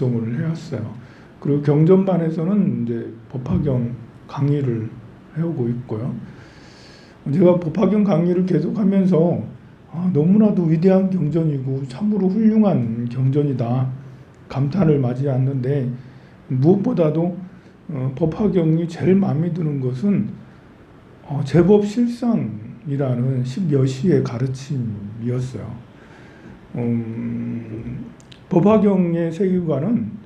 활동을 해왔어요. 그리고 경전반에서는 이제 법화경 강의를 해오고 있고요. 제가 법화경 강의를 계속하면서 너무나도 위대한 경전이고 참으로 훌륭한 경전이다 감탄을 마지 않는데, 무엇보다도 법화경이 제일 마음에 드는 것은 제법실상이라는 십여 시의 가르침이었어요. 법화경의 세계관은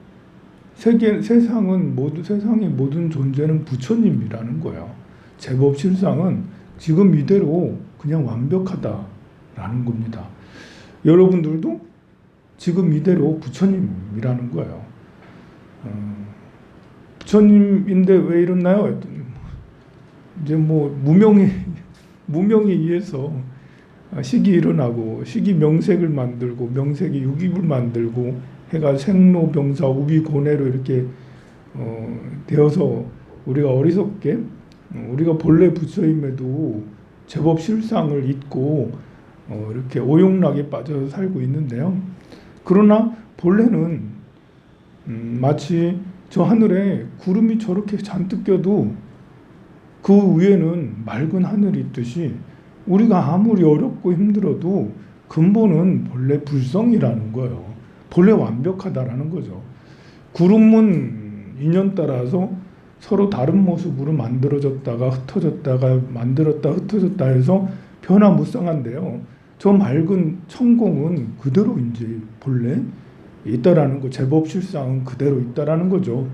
세상의 모든 존재는 부처님이라는 거예요. 제법실상은 지금 이대로 그냥 완벽하다라는 겁니다. 여러분들도 지금 이대로 부처님이라는 거예요. 부처님인데 왜 이러나요? 했더니 이제 무명에 의해서 식이 일어나고, 식이 명색을 만들고, 명색이 유기를 만들고 해가 생로병사 우비고내로 이렇게 되어서 우리가 어리석게 우리가 본래 부처임에도 제법 실상을 잊고 이렇게 오용락에 빠져서 살고 있는데요. 그러나 본래는 마치 저 하늘에 구름이 저렇게 잔뜩 껴도 그 위에는 맑은 하늘이 있듯이, 우리가 아무리 어렵고 힘들어도 근본은 본래 불성이라는 거예요. 본래 완벽하다라는 거죠. 구름은 인연 따라서 서로 다른 모습으로 만들어졌다가 흩어졌다가 만들었다 흩어졌다 해서 변화무쌍한데요. 저 맑은 천공은 그대로 이제 본래 있다라는 거, 제법실상은 그대로 있다라는 거죠.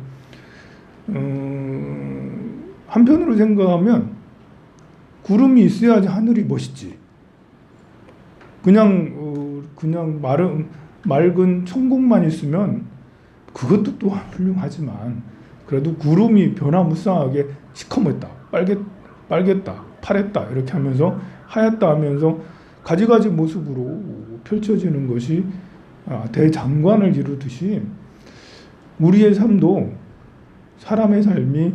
한편으로 생각하면 구름이 있어야지 하늘이 멋있지. 그냥 맑은 천공만 있으면 그것도 또한 훌륭하지만, 그래도 구름이 변화무쌍하게 시커멓다, 빨갰다, 파랬다 이렇게 하면서 하얗다 하면서 가지가지 모습으로 펼쳐지는 것이 대장관을 이루듯이, 우리의 삶도 사람의 삶이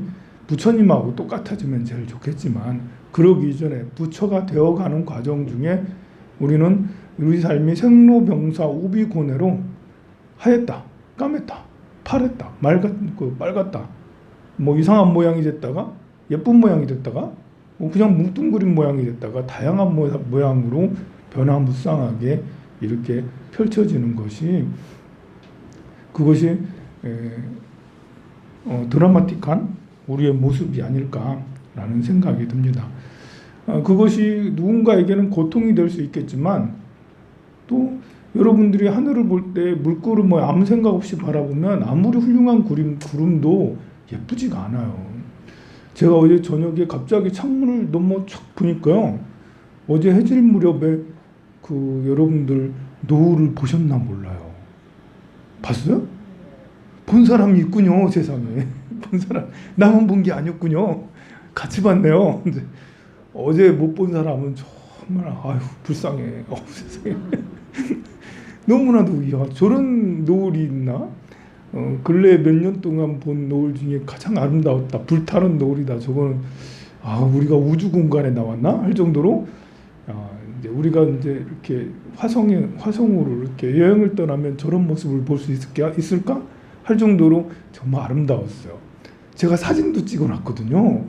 부처님하고 똑같아지면 제일 좋겠지만, 그러기 이전에 부처가 되어가는 과정 중에 우리는 우리 삶이 생로병사 우비고내로 하였다, 까맸다, 파랬다, 빨갛다, 이상한 모양이 됐다가 예쁜 모양이 됐다가 그냥 뭉뚱그린 모양이 됐다가 다양한 모양으로 변화무쌍하게 이렇게 펼쳐지는 것이, 그것이 드라마틱한 우리의 모습이 아닐까라는 생각이 듭니다. 그것이 누군가에게는 고통이 될 수 있겠지만, 또 여러분들이 하늘을 볼 때 물구름 아무 생각 없이 바라보면 아무리 훌륭한 구름도 예쁘지가 않아요. 제가 어제 저녁에 갑자기 창문을 너무 촥 보니까요, 어제 해질 무렵에 여러분들 노을을 보셨나 몰라요. 봤어요? 본 사람이 있군요, 세상에. 본 사람, 나만 본 게 아니었군요. 같이 봤네요. 어제 못 본 사람은 정말 불쌍해. 세상에. 너무나도 저런 노을이 있나? 근래 몇 년 동안 본 노을 중에 가장 아름다웠다, 불타는 노을이다. 저거는 우리가 우주 공간에 나왔나 할 정도로, 이제 우리가 이제 이렇게 화성으로 이렇게 여행을 떠나면 저런 모습을 볼 수 있을까 할 정도로 정말 아름다웠어요. 제가 사진도 찍어놨거든요.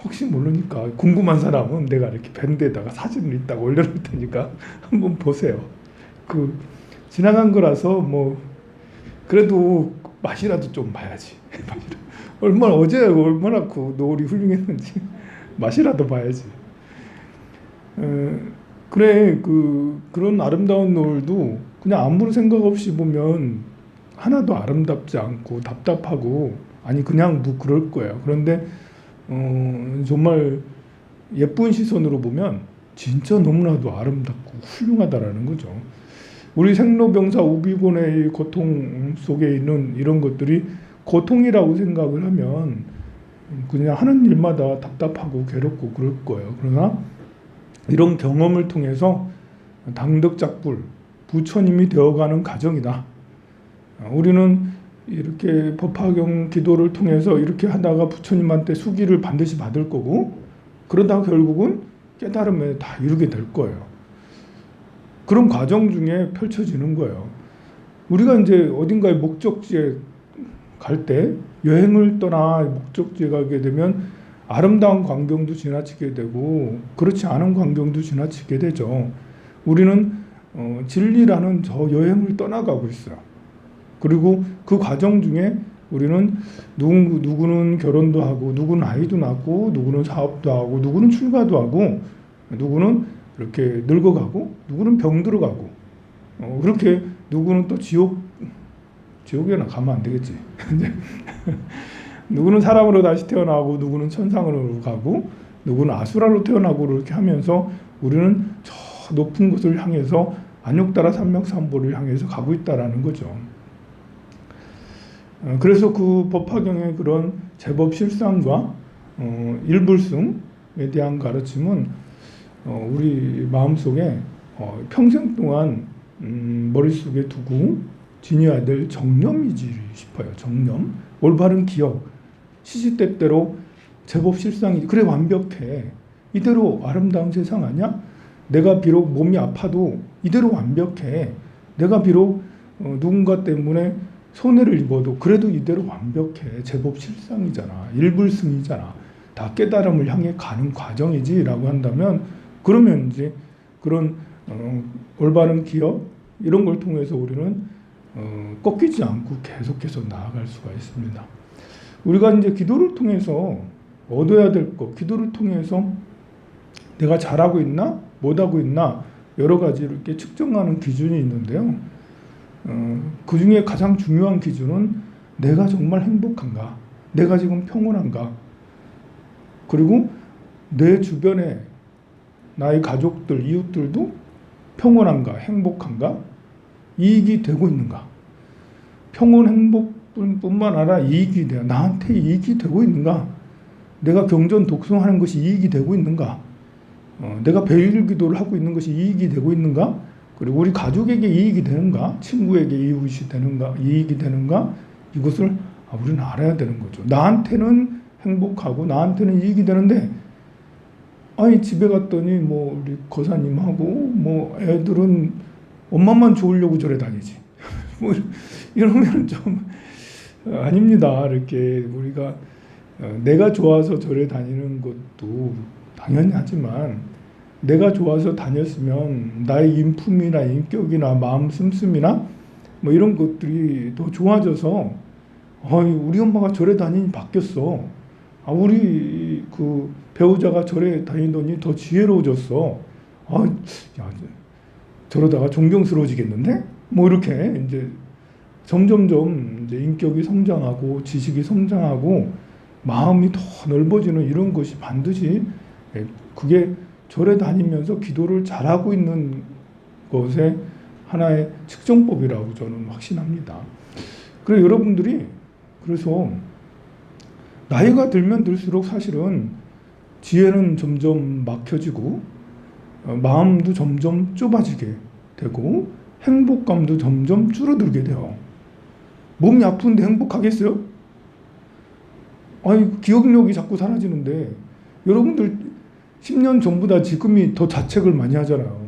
혹시 모르니까 궁금한 사람은 내가 이렇게 밴드에다가 사진을 이따가 올려놓을 테니까 한번 보세요. 지나간 거라서 그래도 맛이라도 좀 봐야지. 어제 얼마나 노을이 훌륭했는지 맛이라도 봐야지. 그래, 그런 아름다운 노을도 그냥 아무 생각 없이 보면 하나도 아름답지 않고 답답하고, 그냥 그럴 거예요. 그런데 정말 예쁜 시선으로 보면 진짜 너무나도 아름답고 훌륭하다라는 거죠. 우리 생로병사 우비고내의 고통 속에 있는 이런 것들이 고통이라고 생각을 하면 그냥 하는 일마다 답답하고 괴롭고 그럴 거예요. 그러나 이런 경험을 통해서 당덕작불, 부처님이 되어가는 과정이다. 우리는 이렇게 법화경 기도를 통해서 이렇게 하다가 부처님한테 수기를 반드시 받을 거고, 그러다가 결국은 깨달음에 다 이루게 될 거예요. 그런 과정 중에 펼쳐지는 거예요. 우리가 이제 어딘가에 목적지에 갈 때 여행을 떠나 목적지에 가게 되면 아름다운 광경도 지나치게 되고 그렇지 않은 광경도 지나치게 되죠. 우리는 진리라는 저 여행을 떠나가고 있어요. 그리고 그 과정 중에 우리는 누구는 결혼도 하고 누구는 아이도 낳고 누구는 사업도 하고 누구는 출가도 하고 누구는 이렇게 늙어가고 누구는 병들어가고 그렇게 누구는 또 지옥에나 가면 안 되겠지. 누구는 사람으로 다시 태어나고 누구는 천상으로 가고 누구는 아수라로 태어나고 그렇게 하면서 우리는 저 높은 곳을 향해서 안욕따라 삼명삼보를 향해서 가고 있다라는 거죠. 그래서 그 법화경의 그런 제법 실상과 일불승에 대한 가르침은 우리 마음속에 평생 동안 머릿속에 두고 지녀야 될 정념이지 싶어요. 정념, 올바른 기억, 시시때때로 제법 실상이 그래 완벽해. 이대로 아름다운 세상 아니야? 내가 비록 몸이 아파도 이대로 완벽해. 내가 비록 누군가 때문에 손해를 입어도 그래도 이대로 완벽해. 제법 실상이잖아. 일불승이잖아. 다 깨달음을 향해 가는 과정이지라고 한다면 그러면 이제 그런 올바른 기억 이런 걸 통해서 우리는 꺾이지 않고 계속해서 나아갈 수가 있습니다. 우리가 이제 기도를 통해서 얻어야 될 것, 기도를 통해서 내가 잘하고 있나, 못하고 있나 여러 가지 이렇게 측정하는 기준이 있는데요. 그 중에 가장 중요한 기준은 내가 정말 행복한가, 내가 지금 평온한가, 그리고 내 주변에 나의 가족들, 이웃들도 평온한가, 행복한가, 이익이 되고 있는가. 평온, 행복뿐만 아니라 이익이 돼요. 나한테 이익이 되고 있는가. 내가 경전 독송하는 것이 이익이 되고 있는가. 내가 배일 기도를 하고 있는 것이 이익이 되고 있는가. 그리고 우리 가족에게 이익이 되는가. 친구에게 이익이 되는가. 이익이 되는가. 이것을 우리는 알아야 되는 거죠. 나한테는 행복하고 나한테는 이익이 되는데 아니 집에 갔더니 뭐 우리 거사님하고 뭐 애들은 엄마만 좋으려고 저래 다니지. 뭐 이러면 좀 아닙니다. 이렇게 우리가 내가 좋아서 저래 다니는 것도 당연히 하지만 내가 좋아서 다녔으면 나의 인품이나 인격이나 마음 씀씀이나 뭐 이런 것들이 더 좋아져서 우리 엄마가 저래 다니니 바뀌었어. 우리 그 배우자가 저래 다니더니 더 지혜로워졌어. 야, 저러다가 존경스러워지겠는데? 뭐 이렇게 이제 점점점 이제 인격이 성장하고 지식이 성장하고 마음이 더 넓어지는 이런 것이 반드시 그게 절에 다니면서 기도를 잘하고 있는 것의 하나의 측정법이라고 저는 확신합니다. 그래서 여러분들이 그래서 나이가 들면 들수록 사실은 지혜는 점점 막혀지고 마음도 점점 좁아지게 되고 행복감도 점점 줄어들게 돼요. 몸이 아픈데 행복하겠어요? 기억력이 자꾸 사라지는데 여러분들 10년 전보다 지금이 더 자책을 많이 하잖아요.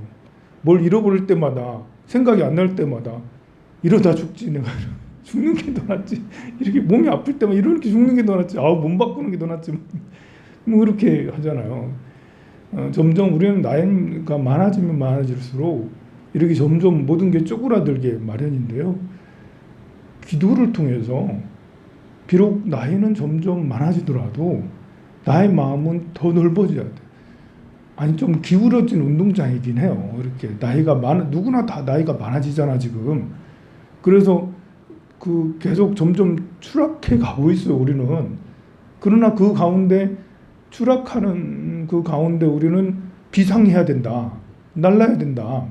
뭘 잃어버릴 때마다 생각이 안 날 때마다 이러다 죽지 내가 죽는 게 더 낫지. 이렇게 몸이 아플 때만 이렇게 죽는 게 더 낫지. 몸 바꾸는 게 더 낫지. 뭐 이렇게 하잖아요. 점점 우리는 나이가 많아지면 많아질수록 이렇게 점점 모든 게 쪼그라들게 마련인데요. 기도를 통해서 비록 나이는 점점 많아지더라도 나의 마음은 더 넓어져야 돼. 좀 기울어진 운동장이긴 해요. 이렇게 나이가 누구나 다 나이가 많아지잖아 지금. 그래서 계속 점점 추락해 가고 있어요 우리는. 그러나 그 가운데 추락하는 그 가운데 우리는 비상해야 된다. 날라야 된다.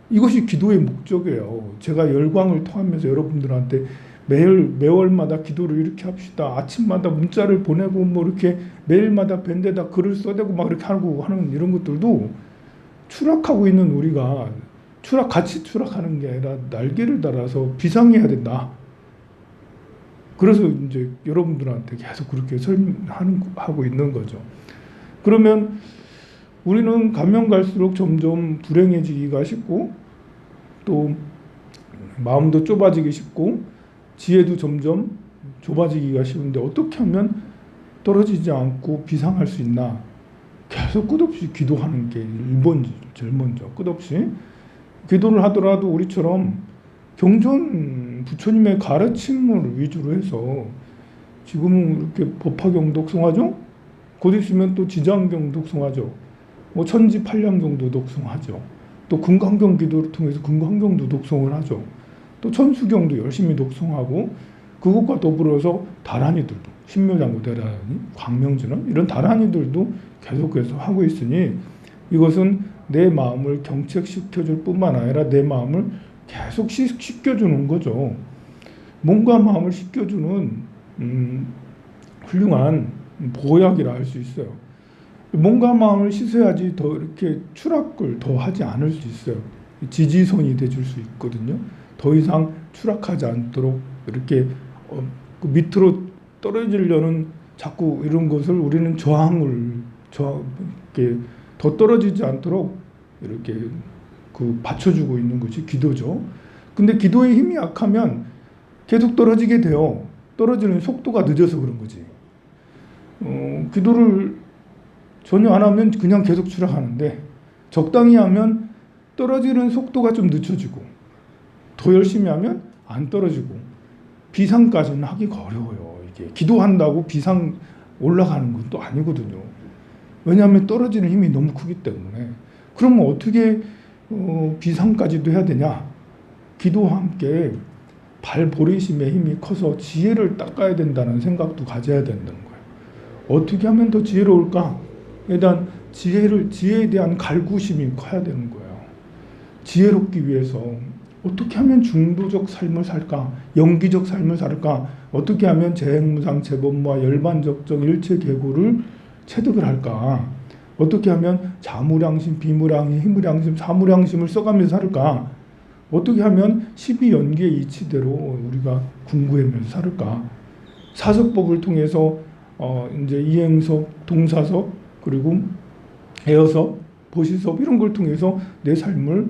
이것이 기도의 목적이에요. 제가 열광을 토하면서 여러분들한테 매월마다 기도를 이렇게 합시다. 아침마다 문자를 보내고 뭐 이렇게 매일마다 밴드에다 글을 써대고 막 이렇게 하고 하는 이런 것들도 추락하고 있는 우리가 같이 추락하는 게 아니라 날개를 달아서 비상해야 된다. 그래서 이제 여러분들한테 계속 그렇게 하고 있는 거죠. 그러면 우리는 가면 갈수록 점점 불행해지기가 쉽고 또 마음도 좁아지기 쉽고 지혜도 점점 좁아지기가 쉬운데 어떻게 하면 떨어지지 않고 비상할 수 있나? 계속 끝없이 기도하는 게 제일 먼저 끝없이 기도를 하더라도 우리처럼 경전 부처님의 가르침을 위주로 해서 지금은 이렇게 법화경 독송하죠. 곧 있으면 또 지장경 독송하죠. 뭐 천지팔량경도 독송하죠. 또 금강경 기도를 통해서 금강경도 독송을 하죠. 또 천수경도 열심히 독송하고 그것과 더불어서 다란이들도 신묘장구 대단히 광명주는 이런 다란이들도 계속해서 하고 있으니 이것은 내 마음을 경책시켜줄 뿐만 아니라 내 마음을 계속 씻겨주는 거죠. 몸과 마음을 씻겨주는 훌륭한 보약이라 할 수 있어요. 몸과 마음을 씻어야지 더 이렇게 추락을 더 하지 않을 수 있어요. 지지선이 돼줄 수 있거든요. 더 이상 추락하지 않도록 이렇게 그 밑으로 떨어지려는 자꾸 이런 것을 우리는 이렇게 더 떨어지지 않도록 이렇게 그 받쳐주고 있는 것이 기도죠. 근데 기도의 힘이 약하면 계속 떨어지게 돼요. 떨어지는 속도가 늦어서 그런 거지. 기도를 전혀 안 하면 그냥 계속 추락하는데 적당히 하면 떨어지는 속도가 좀 늦춰지고 더 열심히 하면 안 떨어지고 비상까지는 하기가 어려워요. 이게 기도한다고 비상 올라가는 것도 아니거든요. 왜냐하면 떨어지는 힘이 너무 크기 때문에. 그러면 어떻게 비상까지도 해야 되냐? 기도와 함께 발보리심의 힘이 커서 지혜를 닦아야 된다는 생각도 가져야 된다는 거예요. 어떻게 하면 더 지혜로울까? 일단 지혜에 대한 갈구심이 커야 되는 거예요. 지혜롭기 위해서 어떻게 하면 중도적 삶을 살까? 영기적 삶을 살까? 어떻게 하면 재행무상 재범무와 열반적정 일체계고를 체득을 할까? 어떻게 하면 자무량심, 비무량심, 희무량심, 사무량심을 써가면서 살까? 어떻게 하면 12연계의 이치대로 우리가 궁구하면서 살까? 사석법을 통해서 이제 이행석, 동사석, 그리고 해여석, 보시석 이런 걸 통해서 내 삶을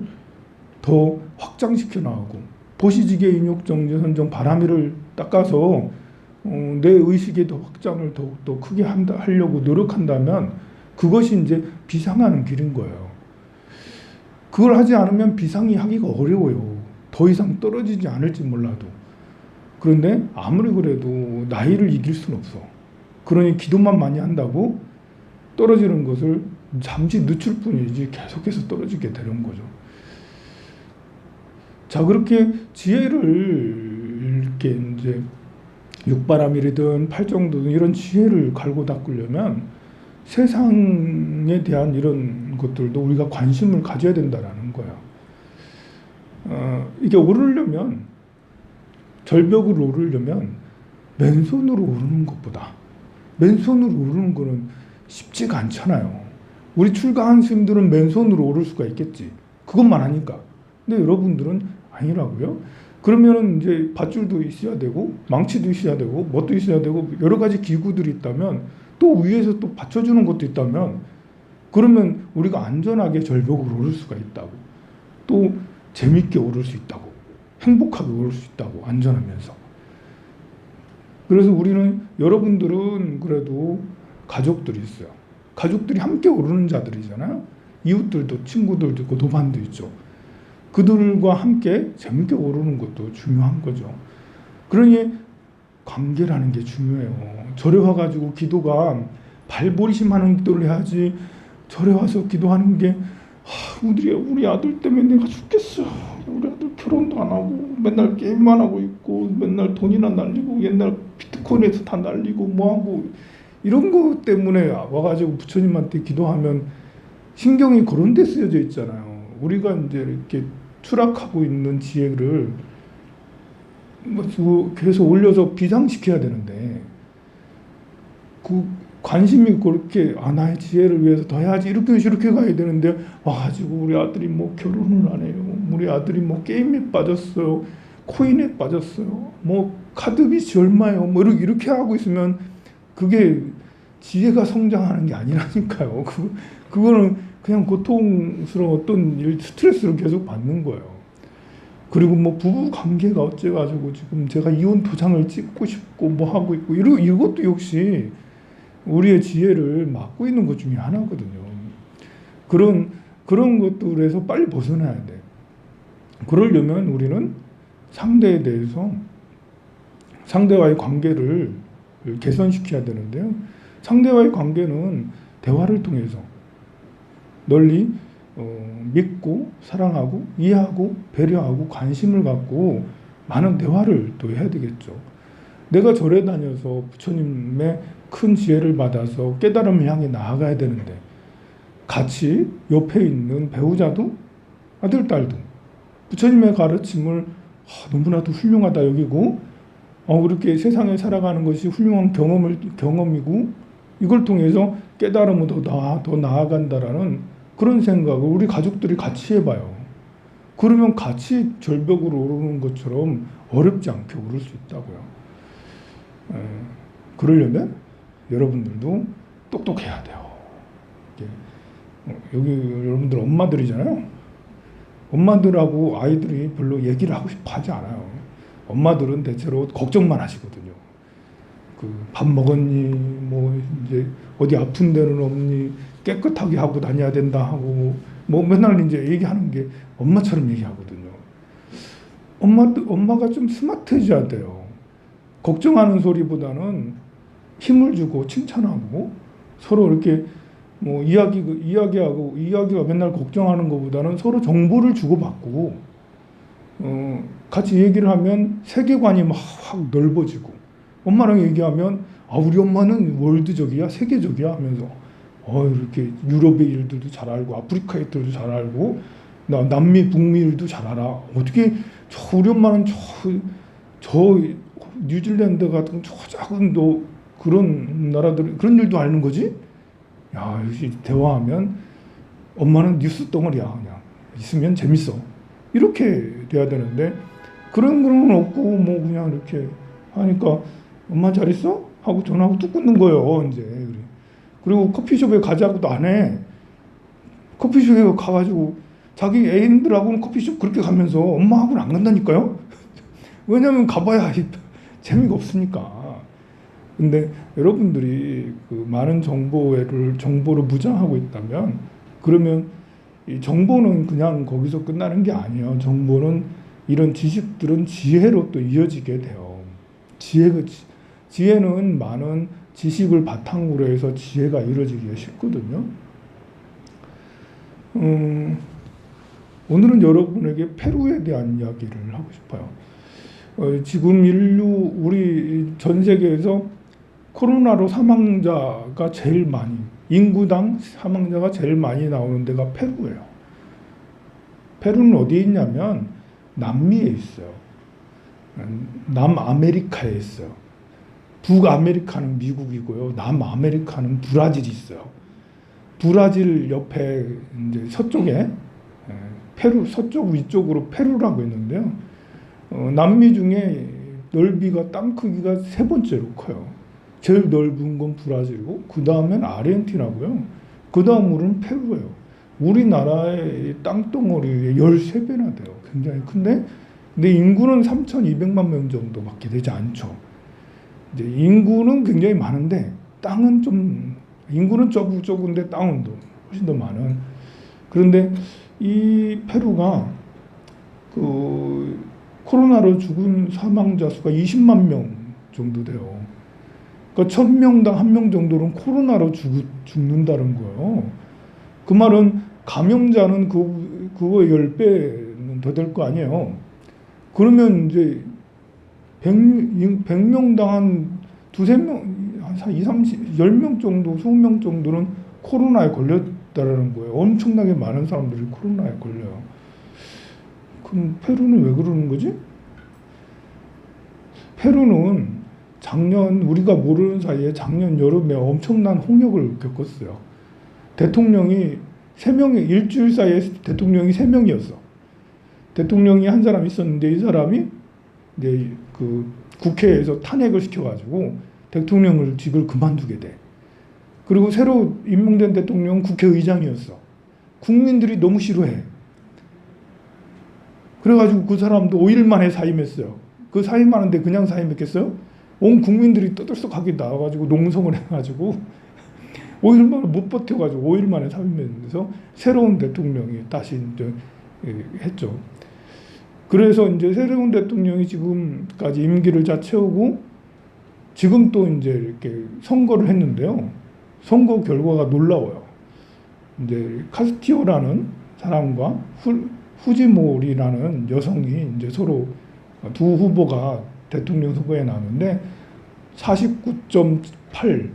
더 확장시켜 나가고 보시지계 인욕정제 선정 바람이를 닦아서 내 의식의 더 확장을 더욱더 크게 하려고 노력한다면 그것이 이제 비상하는 길인 거예요. 그걸 하지 않으면 비상이 하기가 어려워요. 더 이상 떨어지지 않을지 몰라도. 그런데 아무리 그래도 나이를 이길 수는 없어. 그러니 기도만 많이 한다고 떨어지는 것을 잠시 늦출 뿐이지 계속해서 떨어지게 되는 거죠. 자, 그렇게 지혜를 이렇게 이제 육바람일이든 팔정도든 이런 지혜를 갈고 닦으려면 세상에 대한 이런 것들도 우리가 관심을 가져야 된다라는 거야. 이게 오르려면 절벽을 오르려면 맨손으로 오르는 것보다 맨손으로 오르는 거는 쉽지가 않잖아요. 우리 출가한 스님들은 맨손으로 오를 수가 있겠지. 그것만 하니까. 근데 여러분들은 아니라고요. 그러면은 이제 밧줄도 있어야 되고 망치도 있어야 되고 뭣도 있어야 되고 여러 가지 기구들이 있다면 또 위에서 또 받쳐주는 것도 있다면 그러면 우리가 안전하게 절벽으로 오를 수가 있다고. 또 재밌게 오를 수 있다고. 행복하게 오를 수 있다고. 안전하면서. 그래서 우리는 여러분들은 그래도 가족들이 있어요. 가족들이 함께 오르는 자들이잖아요. 이웃들도 친구들도 있고 도반도 있죠. 그들과 함께 재밌게 오르는 것도 중요한 거죠. 그러니 관계라는 게 중요해요. 절에 와가지고 기도가 발보리심하는 기도를 해야지. 절에 와서 기도하는 게 우리 아들 때문에 내가 죽겠어. 우리 아들 결혼도 안 하고 맨날 게임만 하고 있고 맨날 돈이나 날리고 옛날 비트코인에서 다 날리고 뭐하고 이런 거 때문에 와가지고 부처님한테 기도하면 신경이 그런 데 쓰여져 있잖아요. 우리가 이제 이렇게 추락하고 있는 지혜를 계속 올려서 비상시켜야 되는데 그 관심이 그렇게 나의 지혜를 위해서 더 해야지 이렇게 가야 되는데 와가지고 우리 아들이 뭐 결혼을 안 해요. 우리 아들이 뭐 게임에 빠졌어요. 코인에 빠졌어요. 뭐 카드빚이 얼마예요. 뭐 이렇게 하고 있으면 그게 지혜가 성장하는 게 아니라니까요. 그거는 그냥 고통스러운 어떤 스트레스를 계속 받는 거예요. 그리고 뭐 부부 관계가 어째가지고 지금 제가 이혼 도장을 찍고 싶고 뭐 하고 있고 이것도 역시 우리의 지혜를 막고 있는 것 중에 하나거든요. 그런 것들에서 빨리 벗어나야 돼. 그러려면 우리는 상대에 대해서 상대와의 관계를 개선시켜야 되는데요. 상대와의 관계는 대화를 통해서 널리 믿고 사랑하고 이해하고 배려하고 관심을 갖고 많은 대화를 또 해야 되겠죠. 내가 절에 다녀서 부처님의 큰 지혜를 받아서 깨달음을 향해 나아가야 되는데 같이 옆에 있는 배우자도 아들, 딸도 부처님의 가르침을 너무나도 훌륭하다 여기고 그렇게 세상에 살아가는 것이 훌륭한 경험이고 이걸 통해서 깨달음으로 더 나아간다라는 그런 생각을 우리 가족들이 같이 해봐요. 그러면 같이 절벽으로 오르는 것처럼 어렵지 않게 오를 수 있다고요. 그러려면 여러분들도 똑똑해야 돼요. 여기 여러분들 엄마들이잖아요. 엄마들하고 아이들이 별로 얘기를 하고 싶어 하지 않아요. 엄마들은 대체로 걱정만 하시거든요. 밥 먹었니? 뭐 이제 어디 아픈 데는 없니? 깨끗하게 하고 다녀야 된다 하고 뭐 맨날 이제 얘기하는 게 엄마처럼 얘기하거든요. 엄마가 좀 스마트해져야 돼요. 걱정하는 소리보다는 힘을 주고 칭찬하고 서로 이렇게 뭐 이야기가 맨날 걱정하는 것보다는 서로 정보를 주고받고 같이 얘기를 하면 세계관이 막 확 넓어지고 엄마랑 얘기하면 우리 엄마는 월드적이야 세계적이야 하면서 이렇게 유럽의 일들도 잘 알고 아프리카 일들도 잘 알고 남미 북미 일도 잘 알아. 어떻게 우리 엄마는 저 뉴질랜드 같은 저 작은 그런 나라들 그런 일도 아는 거지? 야, 역시 대화하면 엄마는 뉴스 덩어리야. 그냥 있으면 재밌어. 이렇게 돼야 되는데 그런 건 없고 뭐 그냥 이렇게 하니까 엄마 잘 있어? 하고 전화하고 뚝 끊는 거예요. 이제 그리고 커피숍에 가자고도 안 해. 커피숍에 가가지고 자기 애인들하고는 커피숍 그렇게 가면서 엄마하고는 안 간다니까요. 왜냐면 가봐야 재미가 없으니까. 근데 여러분들이 많은 정보를 무장하고 있다면 그러면 이 정보는 그냥 거기서 끝나는 게 아니에요. 정보는 이런 지식들은 지혜로 또 이어지게 돼요. 지혜는 많은 지식을 바탕으로 해서 지혜가 이루어지기가 쉽거든요. 오늘은 여러분에게 페루에 대한 이야기를 하고 싶어요. 지금 우리 전 세계에서 코로나로 사망자가 제일 많이, 인구당 사망자가 제일 많이 나오는 데가 페루예요. 페루는 어디에 있냐면 남미에 있어요. 남아메리카에 있어요. 북아메리카는 미국이고요. 남아메리카는 브라질이 있어요. 브라질 옆에 이제 서쪽에 페루 서쪽 위쪽으로 페루라고 있는데요. 남미 중에 넓이가 땅 크기가 세 번째로 커요. 제일 넓은 건 브라질이고 그 다음엔 아르헨티나고요. 그 다음으로는 페루예요. 우리나라의 땅덩어리의 13배나 돼요. 굉장히 큰데 근데 인구는 3,200만 명 정도밖에 되지 않죠. 이제 인구는 굉장히 많은데 땅은 좀 인구는 적은데 땅은 훨씬 더 많은. 그런데 이 페루가 코로나로 죽은 사망자 수가 20만 명 정도 돼요. 그러니까 1,000명당 1명 정도는 코로나로 죽는다는 거예요. 그 말은 감염자는 그거의 10배는 더 될 거 아니에요. 그러면 이제 100명당 한 두세 명, 한 2, 30, 10명 정도, 20명 정도는 코로나에 걸렸다라는 거예요. 엄청나게 많은 사람들이 코로나에 걸려요. 그럼 페루는 왜 그러는 거지? 페루는 우리가 모르는 사이에 작년 여름에 엄청난 홍역을 겪었어요. 대통령이 3명이 일주일 사이에 대통령이 3명이었어. 대통령이 한 사람 있었는데 이 사람이 이제 국회에서 탄핵을 시켜가지고 대통령을 직을 그만두게 돼. 그리고 새로 임명된 대통령은 국회의장이었어. 국민들이 너무 싫어해. 그래가지고 그 사람도 5일 만에 사임했어요. 그 사임하는데 그냥 사임했겠어요? 온 국민들이 떠들썩하게 나와가지고 농성을 해가지고 5일 만에 못 버텨가지고 5일 만에 사임했면서 새로운 대통령이 다시 이제 했죠. 그래서 이제 새로운 대통령이 지금까지 임기를 다 채우고 지금 또 이제 이렇게 선거를 했는데요. 선거 결과가 놀라워요. 이제 카스티오라는 사람과 후지모리라는 여성이 이제 서로 두 후보가 대통령 선거에 나왔는데 49.8,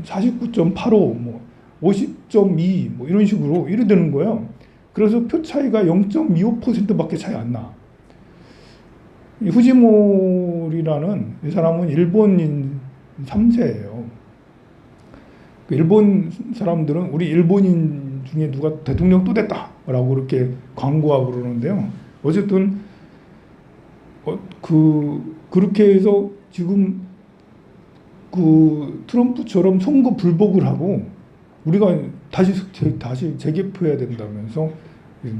49.85, 뭐 50.2, 뭐 이런 식으로 이래 되는 거예요. 그래서 표 차이가 0.25%밖에 차이 안 나. 이 후지모리라는 이 사람은 일본인 3세예요. 일본 사람들은 우리 일본인 중에 누가 대통령 또 됐다라고 그렇게 광고하고 그러는데요. 어쨌든 그렇게 해서 지금 그 트럼프처럼 선거 불복을 하고 우리가 다시 재개표해야 된다면서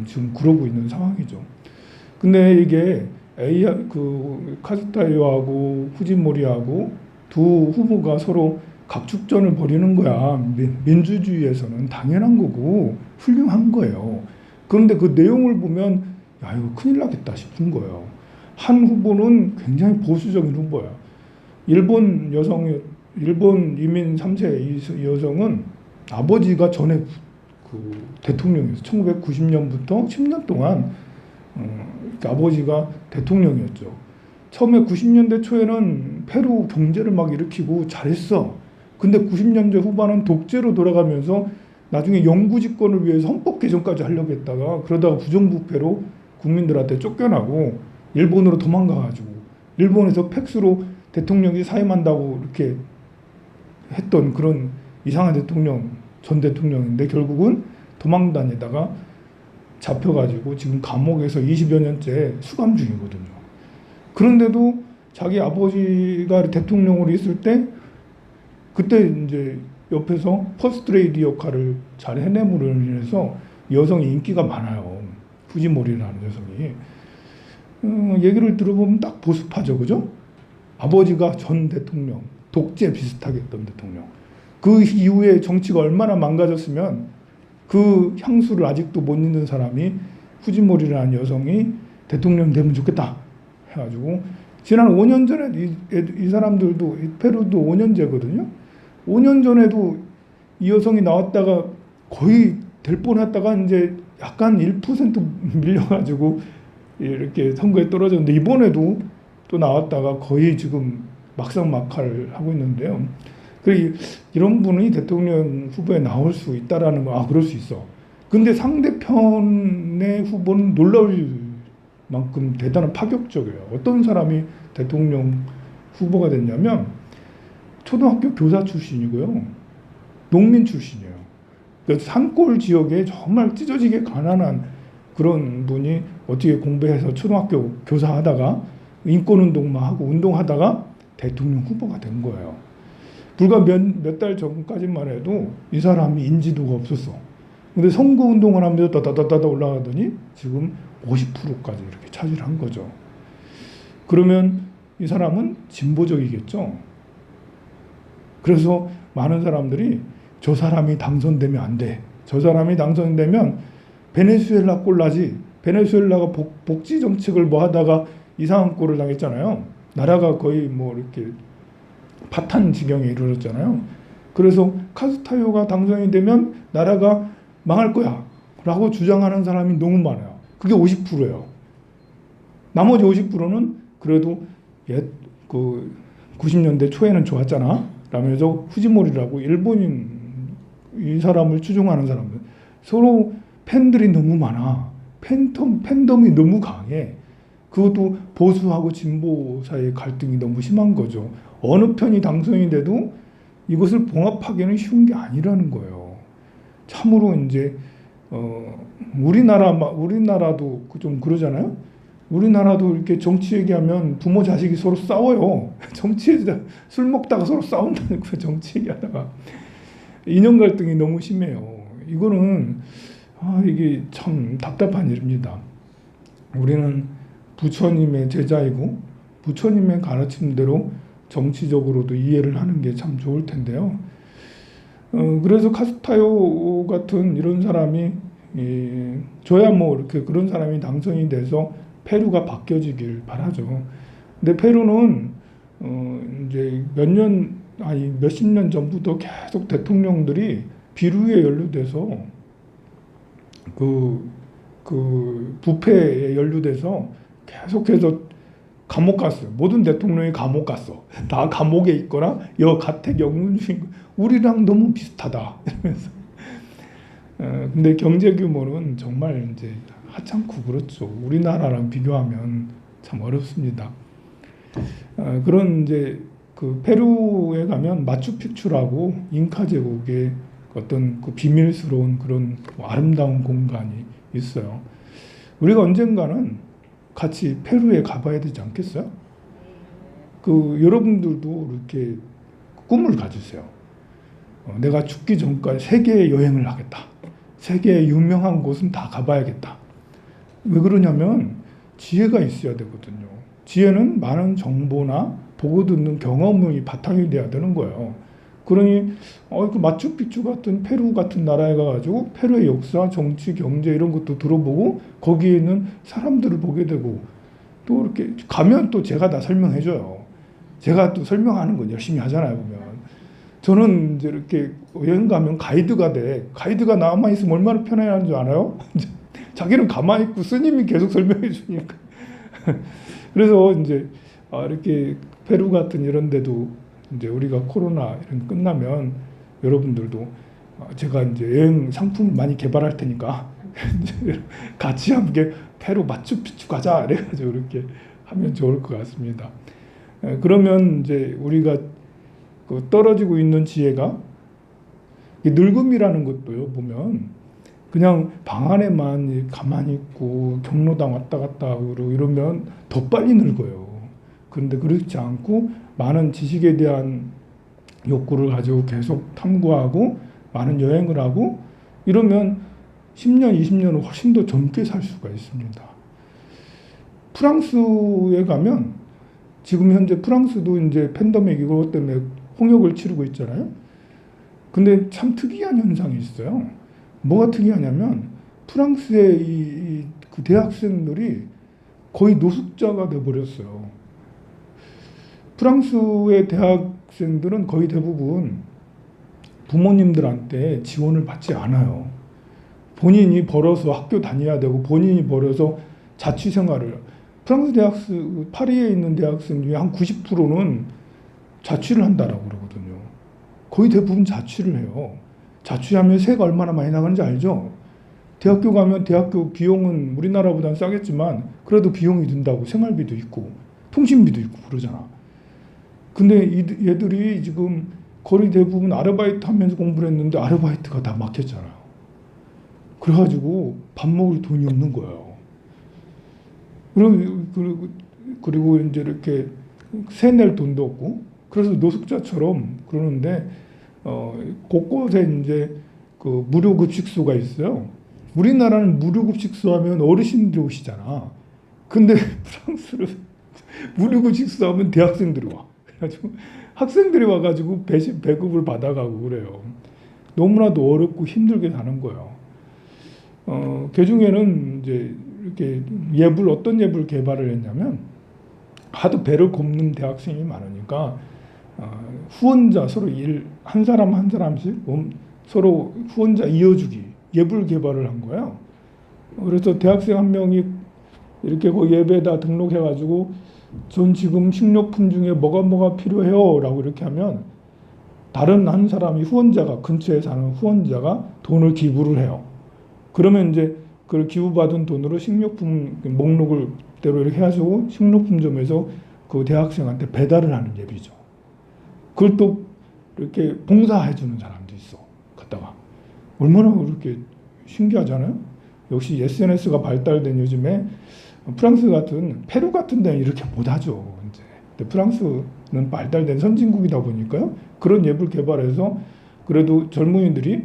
지금 그러고 있는 상황이죠. 근데 이게 카스타이오하고 후지모리하고 두 후보가 서로 각축전을 벌이는 거야. 민주주의에서는 당연한 거고 훌륭한 거예요. 그런데 그 내용을 보면 야 이거 큰일 나겠다 싶은 거예요. 한 후보는 굉장히 보수적인 후보야. 일본 이민 3세 이 여성은 아버지가 전에 그 대통령이었어요. 1990년부터 10년 동안 아버지가 대통령이었죠. 처음에 90년대 초에는 페루 경제를 막 일으키고 잘했어. 근데 90년대 후반은 독재로 돌아가면서 나중에 영구 집권을 위해서 헌법 개정까지 하려고 했다가 그러다가 부정부패로 국민들한테 쫓겨나고 일본으로 도망가가지고 일본에서 팩스로 대통령이 사임한다고 이렇게 했던 그런 이상한 전 대통령인데 결국은 도망 다니다가 잡혀가지고 지금 감옥에서 20여 년째 수감 중이거든요. 그런데도 자기 아버지가 대통령으로 있을 때 그때 이제 옆에서 퍼스트레이디 역할을 잘 해내므로 인해서 여성이 인기가 많아요. 후지모리라는 여성이. 얘기를 들어보면 딱 보수파죠, 그죠? 아버지가 전 대통령, 독재 비슷하게 했던 대통령. 그 이후에 정치가 얼마나 망가졌으면 그 향수를 아직도 못 잊는 사람이 후지모리라는 여성이 대통령 되면 좋겠다 해가지고 지난 5년 전에 이 사람들도 페루도 5년제거든요. 5년 전에도 이 여성이 나왔다가 거의 될 뻔했다가 이제 약간 1% 밀려가지고 이렇게 선거에 떨어졌는데 이번에도 또 나왔다가 거의 지금 막상막하를 하고 있는데요. 이런 분이 대통령 후보에 나올 수 있다라는 거, 그럴 수 있어. 근데 상대편의 후보는 놀라울 만큼 대단한 파격적이에요. 어떤 사람이 대통령 후보가 됐냐면 초등학교 교사 출신이고요. 농민 출신이에요. 그러니까 산골 지역에 정말 찢어지게 가난한 그런 분이 어떻게 공부해서 초등학교 교사하다가 인권운동만 하고 운동하다가 대통령 후보가 된 거예요. 불과 몇 달 전까지만 해도 이 사람이 인지도가 없었어. 근데 선거운동을 하면서 따다다다 올라가더니 지금 50%까지 이렇게 차지를 한 거죠. 그러면 이 사람은 진보적이겠죠. 그래서 많은 사람들이 저 사람이 당선되면 안 돼. 저 사람이 당선되면 베네수엘라 꼴 나지. 베네수엘라가 복지 정책을 뭐 하다가 이상한 꼴을 당했잖아요. 나라가 거의 뭐 이렇게 파탄 지경에 이르렀잖아요. 그래서 카스타이오가 당선이 되면 나라가 망할 거야 라고 주장하는 사람이 너무 많아요. 그게 50%예요. 나머지 50%는 그래도 90년대 초에는 좋았잖아 라면서 후지모리라고 일본인 이 사람을 추종하는 사람들 서로 팬들이 너무 많아. 팬덤이 너무 강해. 그것도 보수하고 진보 사이의 갈등이 너무 심한 거죠. 어느 편이 당선이 돼도 이것을 봉합하기는 쉬운 게 아니라는 거예요. 참으로 이제 우리나라도 좀 그러잖아요. 우리나라도 이렇게 정치 얘기하면 부모 자식이 서로 싸워요. 정치에서 술 먹다가 서로 싸운다니까 정치 얘기하다가 이념 갈등이 너무 심해요. 이거는 이게 참 답답한 일입니다. 우리는 부처님의 제자이고 부처님의 가르침대로 정치적으로도 이해를 하는 게 참 좋을 텐데요. 그래서 카스타요 같은 이런 사람이 저야 뭐 이렇게 그런 사람이 당선이 돼서 페루가 바뀌어지길 바라죠. 근데 페루는 이제 몇십 년 전부터 계속 대통령들이 비루에 연루돼서 그 부패에 연루돼서 계속해서 감옥 갔어요. 모든 대통령이 감옥 갔어. 다 감옥에 있거나 가택 영문 중인 우리랑 너무 비슷하다 이러면서. 근데 경제 규모는 정말 이제 하찮고 그렇죠. 우리나라랑 비교하면 참 어렵습니다. 그런 이제 그 페루에 가면 마추픽추라고 잉카 제국의 어떤 그 비밀스러운 그런 아름다운 공간이 있어요. 우리가 언젠가는 같이 페루에 가봐야 되지 않겠어요? 여러분들도 이렇게 꿈을 가지세요. 내가 죽기 전까지 세계 여행을 하겠다. 세계의 유명한 곳은 다 가봐야겠다. 왜 그러냐면 지혜가 있어야 되거든요. 지혜는 많은 정보나 보고 듣는 경험이 바탕이 돼야 되는 거예요. 그러니 그 마추픽추 같은 페루 같은 나라에 가가지고 페루의 역사, 정치, 경제 이런 것도 들어보고 거기에 있는 사람들을 보게 되고 또 이렇게 가면 또 제가 다 설명해줘요. 제가 또 설명하는 건 열심히 하잖아요, 보면. 저는 이제 이렇게 여행 가면 가이드가 돼. 가이드가 남아 있으면 얼마나 편해하는 줄 알아요? 자기는 가만히 있고 스님이 계속 설명해 주니까. 그래서 이제 이렇게 페루 같은 이런 데도 이제 우리가 코로나 이런 끝나면 여러분들도 제가 이제 여행 상품 많이 개발할 테니까 같이 함께 페루 마추픽추 가자 이래가지고 이렇게 하면 좋을 것 같습니다. 그러면 이제 우리가 그 떨어지고 있는 지혜가 늙음이라는 것도요 보면 그냥 방 안에만 가만히 있고 경로당 왔다 갔다 하고 이러면 더 빨리 늙어요. 그런데 그렇지 않고 많은 지식에 대한 욕구를 가지고 계속 탐구하고 많은 여행을 하고 이러면 10년, 20년은 훨씬 더 젊게 살 수가 있습니다. 프랑스에 가면 지금 현재 프랑스도 이제 팬데믹 이것 때문에 홍역을 치르고 있잖아요. 근데 참 특이한 현상이 있어요. 뭐가 특이하냐면 프랑스의 그 대학생들이 거의 노숙자가 돼버렸어요. 프랑스의 대학생들은 거의 대부분 부모님들한테 지원을 받지 않아요. 본인이 벌어서 학교 다녀야 되고 본인이 벌어서 자취생활을 프랑스 대학생 파리에 있는 대학생 중에 한 90%는 자취를 한다라고 그러거든요. 거의 대부분 자취를 해요. 자취하면 세가 얼마나 많이 나가는지 알죠? 대학교 가면 대학교 비용은 우리나라보다는 싸겠지만 그래도 비용이 든다고 생활비도 있고 통신비도 있고 그러잖아. 근데 얘들이 지금 거의 대부분 아르바이트 하면서 공부를 했는데 아르바이트가 다 막혔잖아요. 그래가지고 밥 먹을 돈이 없는 거예요. 그리고 이제 이렇게 세 낼 돈도 없고 그래서 노숙자처럼 그러는데 곳곳에 이제 그 무료급식소가 있어요. 우리나라는 무료급식소 하면 어르신들이 오시잖아. 근데 프랑스는 무료급식소 하면 대학생들이 와. 그래가지고 학생들이 와가지고 배급을 받아가고 그래요. 너무나도 어렵고 힘들게 사는 거예요. 개중에는 이제 이렇게 어떤 예불 개발을 했냐면 하도 배를 굽는 대학생이 많으니까 후원자 서로 한 사람 한 사람씩 서로 후원자 이어주기 예불 개발을 한 거예요. 그래서 대학생 한 명이 이렇게 그 예배에다 등록해가지고 전 지금 식료품 중에 뭐가 필요해요 라고 이렇게 하면 다른 한 사람이 후원자가 근처에 사는 후원자가 돈을 기부를 해요. 그러면 이제 그 기부받은 돈으로 식료품 목록을 대로 이렇게 해가지고 식료품점에서 그 대학생한테 배달을 하는 예비죠. 그걸 또 이렇게 봉사해주는 사람도 있어. 갔다가 얼마나 그렇게 신기하잖아요. 역시 SNS가 발달된 요즘에 프랑스 같은 페루 같은 데는 이렇게 못하죠. 이제 근데 프랑스는 발달된 선진국이다 보니까요. 그런 앱을 개발해서 그래도 젊은이들이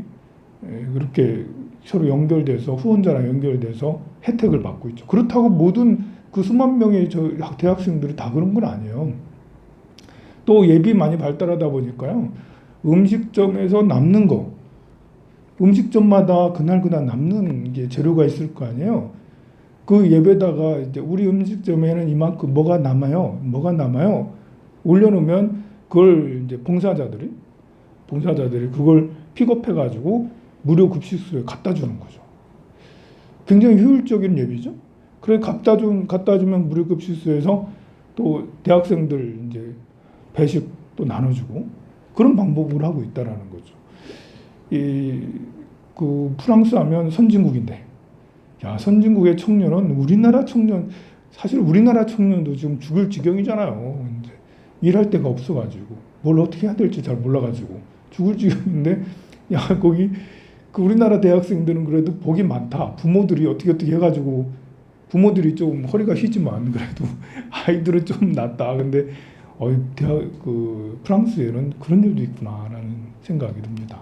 그렇게 서로 연결돼서 후원자랑 연결돼서 혜택을 받고 있죠. 그렇다고 모든 그 수만 명의 대학생들이 다 그런 건 아니에요. 또 앱이 많이 발달하다 보니까요. 음식점에서 남는 거, 음식점마다 그날 남는 게 재료가 있을 거 아니에요. 그 앱에다가 이제 우리 음식점에는 이만큼 뭐가 남아요. 올려놓으면 그걸 이제 봉사자들이 그걸 픽업해가지고 무료 급식소에 갖다 주는 거죠. 굉장히 효율적인 앱이죠. 그래 갖다 주면 무료 급식소에서 또 대학생들 이제 배식 또 나눠주고 그런 방법을 하고 있다라는 거죠. 그 프랑스 하면 선진국인데, 야 선진국의 청년은 우리나라 청년 사실 우리나라 청년도 지금 죽을 지경이잖아요. 이제 일할 데가 없어가지고 뭘 어떻게 해야 될지 잘 몰라가지고 죽을 지경인데, 야 거기 그 우리나라 대학생들은 그래도 복이 많다. 부모들이 어떻게 해가지고 부모들이 좀 허리가 휘지만 그래도 아이들은 좀 낫다. 근데 그 프랑스에는 그런 일도 있구나라는 생각이 듭니다.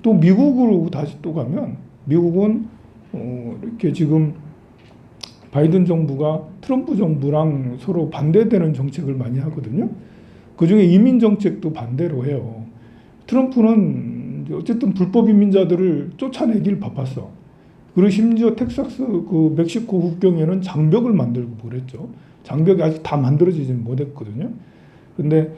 또 미국으로 다시 또 가면 미국은 이렇게 지금 바이든 정부가 트럼프 정부랑 서로 반대되는 정책을 많이 하거든요. 그중에 이민 정책도 반대로 해요. 트럼프는 어쨌든 불법 이민자들을 쫓아내길 바빴어. 그리고 심지어 텍사스 그 멕시코 국경에는 장벽을 만들고 그랬죠. 장벽이 아직 다 만들어지지 못했거든요. 근데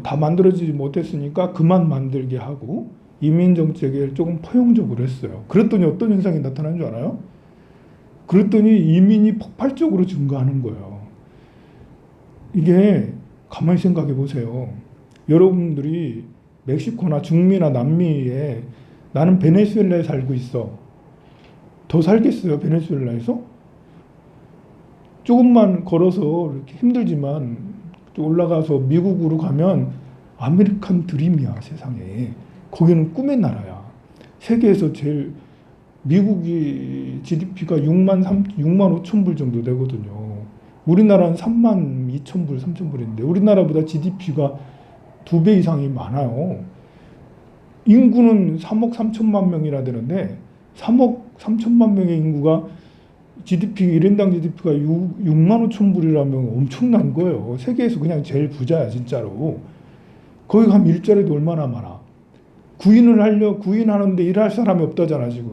다 만들어지지 못했으니까 그만 만들게 하고 이민 정책을 조금 포용적으로 했어요. 그랬더니 어떤 현상이 나타난 줄 알아요? 그랬더니 이민이 폭발적으로 증가하는 거예요. 이게 가만히 생각해 보세요. 여러분들이 멕시코나 중미나 남미에 나는 베네수엘라에 살고 있어. 더 살겠어요, 베네수엘라에서? 조금만 걸어서 이렇게 힘들지만 올라가서 미국으로 가면 아메리칸 드림이야, 세상에. 거기는 꿈의 나라야. 세계에서 제일 미국이 GDP가 6만 5천 불 정도 되거든요. 우리나라는 3만 2천 불, 3천 불인데 우리나라보다 GDP가 2배 이상이 많아요. 인구는 3억 3천만 명이나 되는데 3억 3천만 명의 인구가 GDP 1인당 GDP가 6만 5천 불이라면 엄청난 거예요. 세계에서 그냥 제일 부자야 진짜로. 거기 가면 일자리도 얼마나 많아. 구인하는데 일할 사람이 없다잖아 지금.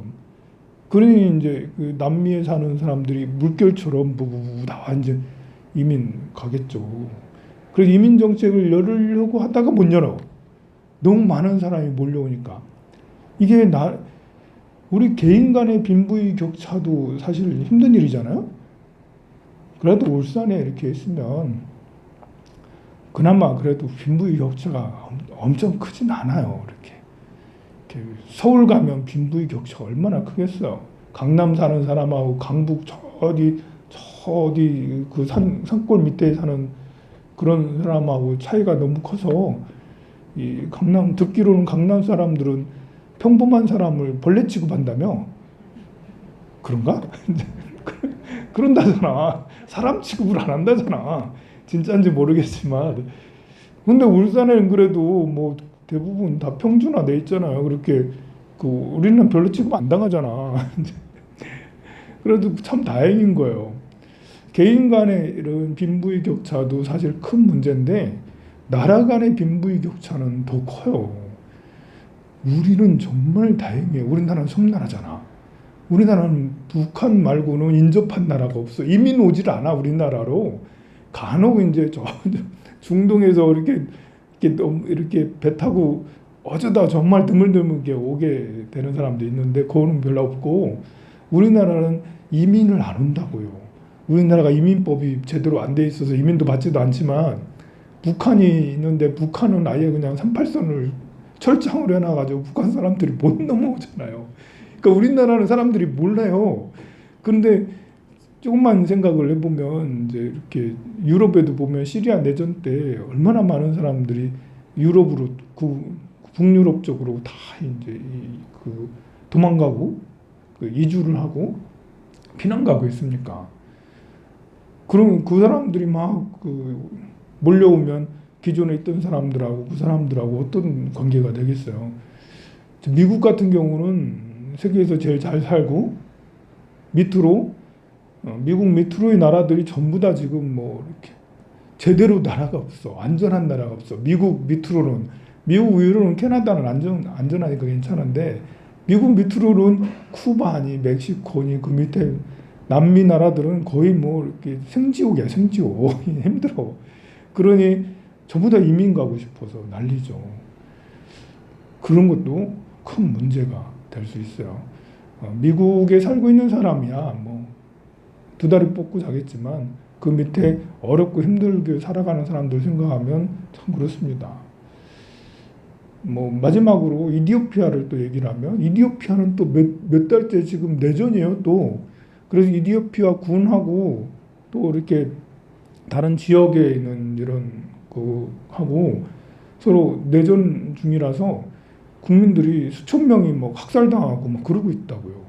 그러니 이제 그 남미에 사는 사람들이 물결처럼 다 이제 이민 가겠죠. 그래서 이민 정책을 열으려고 하다가 못 열어. 너무 많은 사람이 몰려오니까. 이게 우리 개인 간의 빈부의 격차도 사실 힘든 일이잖아요. 그래도 울산에 이렇게 있으면 그나마 그래도 빈부의 격차가 엄청 크진 않아요. 이렇게 서울 가면 빈부의 격차가 얼마나 크겠어요. 강남 사는 사람하고 강북 저 어디 그 산골 밑에 사는 그런 사람하고 차이가 너무 커서 이 듣기로는 강남 사람들은 평범한 사람을 벌레 취급한다며? 그런가? 그런다잖아. 사람 취급을 안 한다잖아. 진짜인지 모르겠지만. 근데 울산에는 그래도 뭐 대부분 다 평준화돼 있잖아요. 그렇게 우리는 별로 취급 안 당하잖아. 그래도 참 다행인 거예요. 개인 간의 이런 빈부의 격차도 사실 큰 문제인데 나라 간의 빈부의 격차는 더 커요. 우리는 정말 다행이에요. 우리나라는 섬나라잖아. 우리나라는 북한 말고는 인접한 나라가 없어. 이민 오질 않아 우리나라로. 간혹 이제 중동에서 이렇게 배 타고 어쩌다 정말 드물드물게 오게 되는 사람도 있는데 그거는 별로 없고 우리나라는 이민을 안 온다고요. 우리나라가 이민법이 제대로 안 돼 있어서 이민도 받지도 않지만 북한이 있는데 북한은 아예 그냥 38선을 철장으로 해놔가지고 북한 사람들이 못 넘어오잖아요. 그러니까 우리나라는 사람들이 몰라요. 그런데 조금만 생각을 해보면 이제 이렇게 유럽에도 보면 시리아 내전 때 얼마나 많은 사람들이 유럽으로 북유럽 쪽으로 다 이제 도망가고 이주를 하고 피난 가고 있습니까? 그럼 그 사람들이 막 몰려오면 기존에 있던 사람들하고 그 사람들하고 어떤 관계가 되겠어요? 미국 같은 경우는 세계에서 제일 잘 살고 밑으로 미국 밑으로의 나라들이 전부 다 지금 뭐 이렇게 제대로 나라가 없어. 안전한 나라가 없어. 미국 밑으로는 미국 위로는 캐나다는 안전하니까 괜찮은데 미국 밑으로는 쿠바니 멕시코니 그 밑에 남미 나라들은 거의 뭐 이렇게 생지옥이야 생지옥 힘들어. 그러니 전부 다 이민 가고 싶어서 난리죠. 그런 것도 큰 문제가 될 수 있어요. 미국에 살고 있는 사람이야 뭐 두 다리 뻗고 자겠지만 그 밑에 어렵고 힘들게 살아가는 사람들 생각하면 참 그렇습니다. 뭐 마지막으로 이디오피아를 또 얘기를 하면 이디오피아는 또 몇 달째 지금 내전이에요 또. 그래서 이디오피아 군하고 또 이렇게 다른 지역에 있는 이런 그 하고 서로 내전 중이라서 국민들이 수천 명이 뭐 학살당하고 막 그러고 있다고요.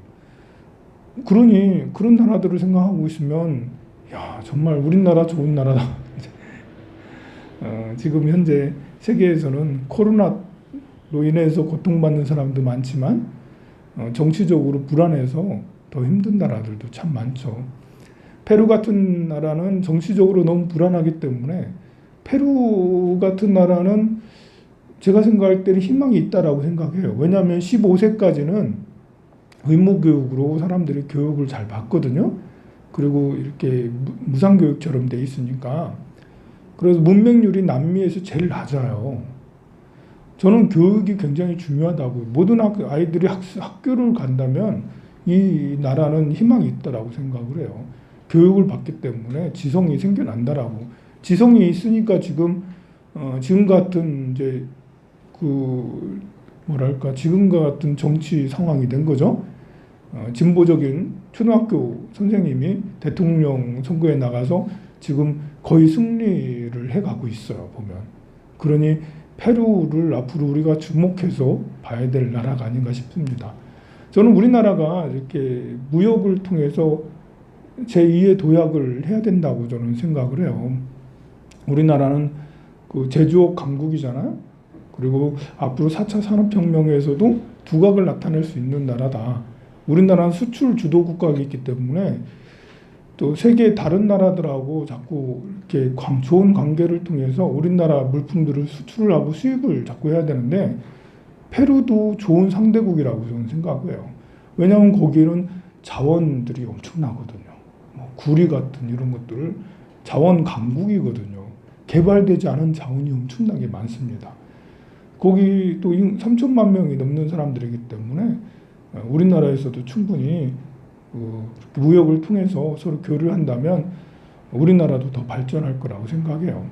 그러니 그런 나라들을 생각하고 있으면 야 정말 우리나라 좋은 나라다. 지금 현재 세계에서는 코로나로 인해서 고통받는 사람도 많지만 정치적으로 불안해서 더 힘든 나라들도 참 많죠. 페루 같은 나라는 정치적으로 너무 불안하기 때문에 페루 같은 나라는 제가 생각할 때는 희망이 있다라고 생각해요. 왜냐하면 15세까지는 의무교육으로 사람들이 교육을 잘 받거든요. 그리고 이렇게 무상교육처럼 돼 있으니까. 그래서 문맹률이 남미에서 제일 낮아요. 저는 교육이 굉장히 중요하다고. 모든 아이들이 학교를 간다면 이 나라는 희망이 있다라고 생각을 해요. 교육을 받기 때문에 지성이 생겨난다라고. 지성이 있으니까 지금 같은 이제 그 뭐랄까 지금과 같은 정치 상황이 된 거죠. 진보적인 초등학교 선생님이 대통령 선거에 나가서 지금 거의 승리를 해가고 있어요. 보면. 그러니 페루를 앞으로 우리가 주목해서 봐야 될 나라가 아닌가 싶습니다. 저는 우리나라가 이렇게 무역을 통해서 제2의 도약을 해야 된다고 저는 생각을 해요. 우리나라는 그 제조업 강국이잖아요. 그리고 앞으로 4차 산업혁명에서도 두각을 나타낼 수 있는 나라다. 우리나라는 수출 주도 국가이기 때문에 또 세계 다른 나라들하고 자꾸 이렇게 좋은 관계를 통해서 우리나라 물품들을 수출을 하고 수입을 자꾸 해야 되는데 페루도 좋은 상대국이라고 저는 생각해요. 왜냐하면 거기는 자원들이 엄청나거든요. 뭐 구리 같은 이런 것들 자원 강국이거든요. 개발되지 않은 자원이 엄청나게 많습니다. 거기 또 3천만 명이 넘는 사람들이기 때문에 우리나라에서도 충분히 무역을 통해서 서로 교류를 한다면 우리나라도 더 발전할 거라고 생각해요.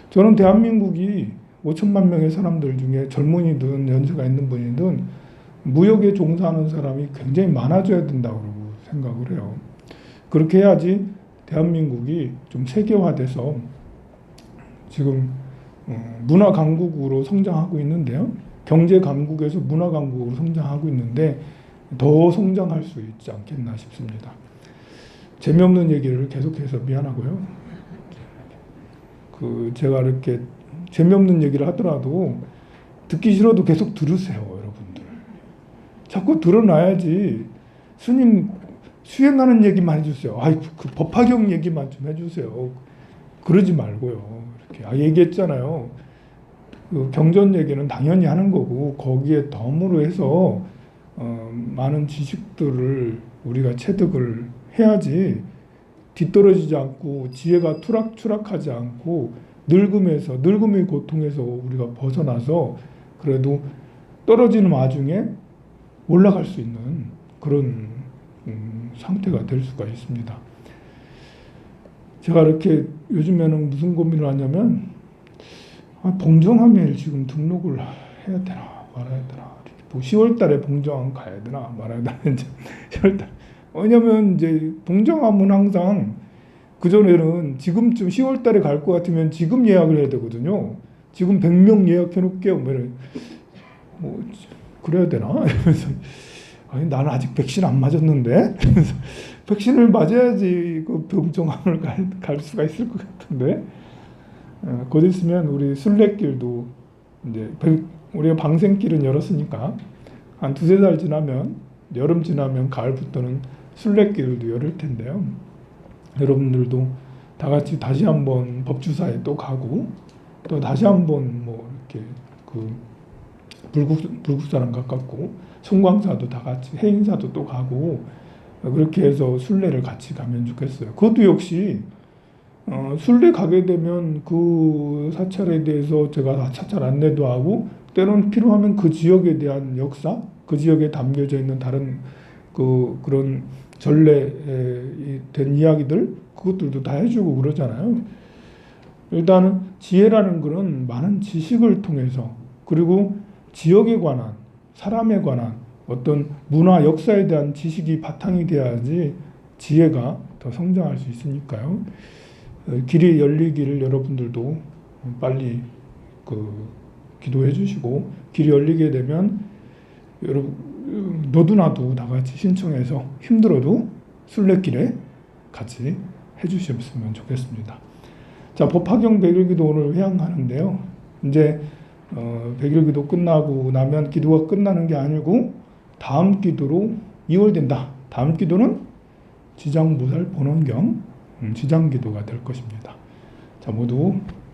저는 대한민국이 5천만 명의 사람들 중에 젊은이든 연세가 있는 분이든 무역에 종사하는 사람이 굉장히 많아져야 된다고 생각을 해요. 그렇게 해야지 대한민국이 좀 세계화돼서 지금 문화 강국으로 성장하고 있는데요. 경제 강국에서 문화 강국으로 성장하고 있는데 더 성장할 수 있지 않겠나 싶습니다. 재미없는 얘기를 계속해서 미안하고요. 제가 이렇게 재미없는 얘기를 하더라도 듣기 싫어도 계속 들으세요, 여러분들. 자꾸 들어놔야지. 스님 수행하는 얘기만 해주세요. 그 법화경 얘기만 좀 해주세요. 그러지 말고요. 이렇게 얘기했잖아요. 그 경전 얘기는 당연히 하는 거고 거기에 덤으로 해서 많은 지식들을 우리가 체득을 해야지 뒤떨어지지 않고 지혜가 추락하지 않고 늙음의 고통에서 우리가 벗어나서 그래도 떨어지는 와중에 올라갈 수 있는 그런 상태가 될 수가 있습니다. 제가 이렇게 요즘에는 무슨 고민을 하냐면 봉정함일 지금 등록을 해야 되나 말아야 되나 10월 달에 봉정함 가야 되나 말아야 되나 10월 달. 왜냐면 이제 봉정함은 항상 그전에는 지금쯤 10월 달에 갈 것 같으면 지금 예약을 해야 되거든요. 지금 100명 예약해 놓을게요. 뭐 그래야 되나? 이러면서 아니 나는 아직 백신 안 맞았는데 백신을 맞아야지 그 봉정함을 갈 수가 있을 것 같은데 곧 있으면 우리 순례길도 이제 우리가 방생길은 열었으니까 한 두세 달 지나면 여름 지나면 가을부터는 순례길도 열릴 텐데요. 여러분들도 다 같이 다시 한번 법주사에 또 가고 또 다시 한번 뭐 이렇게 그 불국사랑 가깝고 송광사도 다 같이 해인사도 또 가고 그렇게 해서 순례를 같이 가면 좋겠어요. 그것도 역시 순례 가게 되면 그 사찰에 대해서 제가 사찰 안내도 하고 때로는 필요하면 그 지역에 대한 역사, 그 지역에 담겨져 있는 다른 그런 전래된 이야기들 그것들도 다 해주고 그러잖아요. 일단은 지혜라는 것은 많은 지식을 통해서 그리고 지역에 관한 사람에 관한 어떤 문화 역사에 대한 지식이 바탕이 돼야지 지혜가 더 성장할 수 있으니까요. 길이 열리기를 여러분들도 빨리 기도해 주시고 길이 열리게 되면 여러분 너도 나도 다 같이 신청해서 힘들어도 순례길에 같이 해주셨으면 좋겠습니다. 자, 법화경 백일기도 오늘 회향하는데요. 이제 백일기도 끝나고 나면 기도가 끝나는 게 아니고 다음 기도로 이월된다. 다음 기도는 지장보살 본원경 지장기도가 될 것입니다. 자, 모두